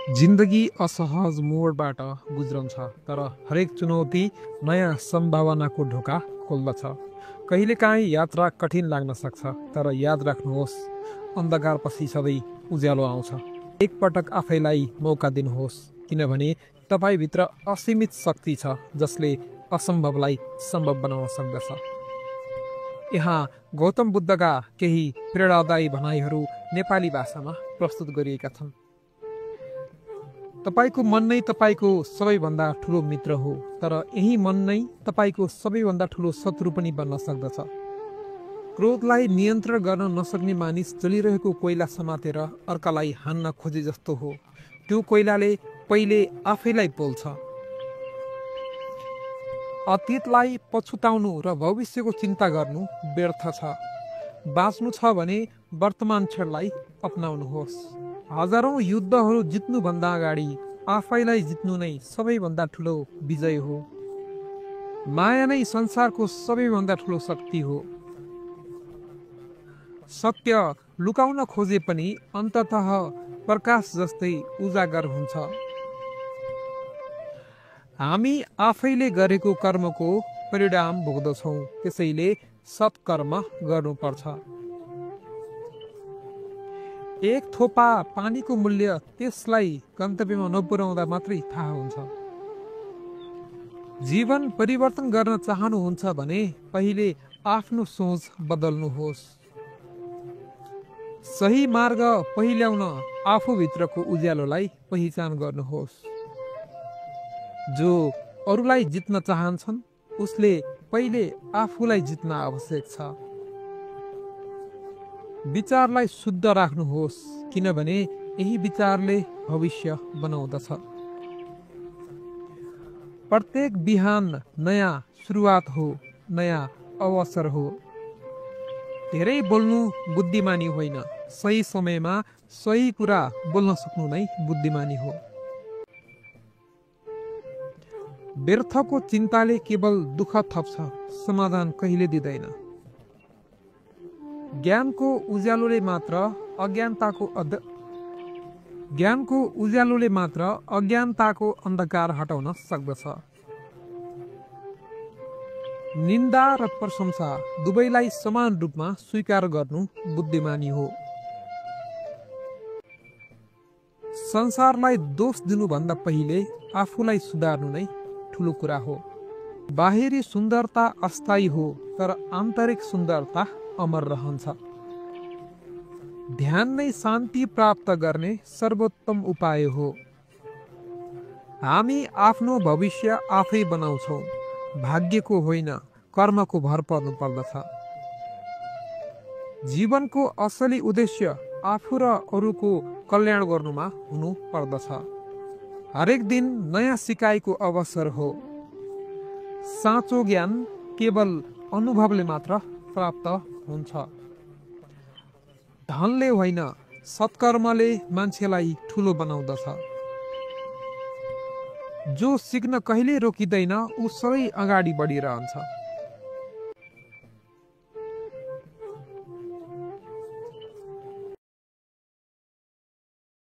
जिन्दगी असहज मोडबाट गुज्रन्छ, तर हरेक चुनौती नयाँ सम्भावनाको ढोका खोल्दछ। कहिलेकाहीँ यात्रा कठिन लाग्न सक्छ, तर याद राख्नुहोस्, अन्धकारपछि सधैँ उज्यालो आउँछ। एकपटक आफैलाई मौका दिनुहोस्, किनभने तपाईँभित्र असीमित शक्ति छ जसले असम्भवलाई सम्भव बनाउन सक्दछ। यहाँ गौतम बुद्धका केही प्रेरणादायी भनाइहरू नेपाली भाषामा प्रस्तुत गरिएका छन्। तपाईको मन नै तपाईको सबैभन्दा ठुलो मित्र हो, तर यही मन नै तपाईको सबैभन्दा ठुलो शत्रु पनि बन्न सक्दछ। क्रोधलाई नियन्त्रण गर्न नसक्ने मानिस जलिरहेको कोइला समातेर अर्कालाई हान्न खोजे जस्तो हो। त्यो कोइलाले पहिले आफैलाई पोल्छ। अतीतलाई पछुताउनु र भविष्यको चिन्ता गर्नु व्यर्थ छ। बाँच्नु छ भने वर्तमान क्षणलाई अपनाउनुहोस्। हजारौं युद्धहरू जित्नुभन्दा अगाडि आफैलाई जित्नु नै सबैभन्दा ठुलो विजय हो। माया नै संसारको सबैभन्दा ठुलो शक्ति हो। सत्य लुकाउन खोजे पनि अन्ततः प्रकाश जस्तै उजागर हुन्छ। हामी आफैले गरेको कर्मको परिणाम भोग्दछौँ, त्यसैले सत्कर्म गर्नुपर्छ। एक थोपा पानीको मूल्य त्यसलाई गन्तव्यमा नपुर्याउँदा मात्रै थाहा हुन्छ। जीवन परिवर्तन गर्न चाहनुहुन्छ भने पहिले आफ्नो सोच बदल्नुहोस्। सही मार्ग पहिल्याउन आफूभित्रको उज्यालोलाई पहिचान गर्नुहोस्। जो अरूलाई जित्न चाहन्छन् उसले पहिले आफूलाई जित्न आवश्यक छ। विचारलाई शुद्ध राख्नुहोस्, किनभने यही विचारले भविष्य बनाउँदछ। प्रत्येक बिहान नयाँ सुरुवात हो, नयाँ अवसर हो। धेरै बोल्नु बुद्धिमानी होइन, सही समयमा सही कुरा बोल्न सक्नु नै बुद्धिमानी हो। व्यर्थको चिन्ताले केवल दुःख थप्छ, समाधान कहिले दिँदैन। ज्ञानको उज्यालोले मात्र अज्ञानताको अन्धकार हटाउन सक्दछ। निन्दा र प्रशंसा दुवैलाई समान रूपमा स्वीकार गर्नु बुद्धिमानी हो। संसारलाई दोष दिनुभन्दा पहिले आफूलाई सुधार्नु नै ठुलो कुरा हो। बाहिरी सुन्दरता अस्थायी हो, तर आन्तरिक सुन्दरता अमर रहन्छ। ध्यान नै शान्ति प्राप्त गर्ने सर्वोत्तम उपाय हो। हामी आफ्नो भविष्य आफै बनाउँछौँ, भाग्यको होइन, कर्मको भर पर्नु पर्दछ। जीवनको असली उद्देश्य आफू र अरूको कल्याण गर्नुमा हुनु पर्दछ। हरेक दिन नयाँ सिकाइको अवसर हो। साँचो ज्ञान केवल अनुभवले मात्र प्राप्त हुन्छ। धनले होइन, सत्कर्मले मान्छेलाई ठुलो बनाउँदछ। जो सिक्न कहिले रोकिँदैन ऊ सधैँ अगाडि बढिरहन्छ।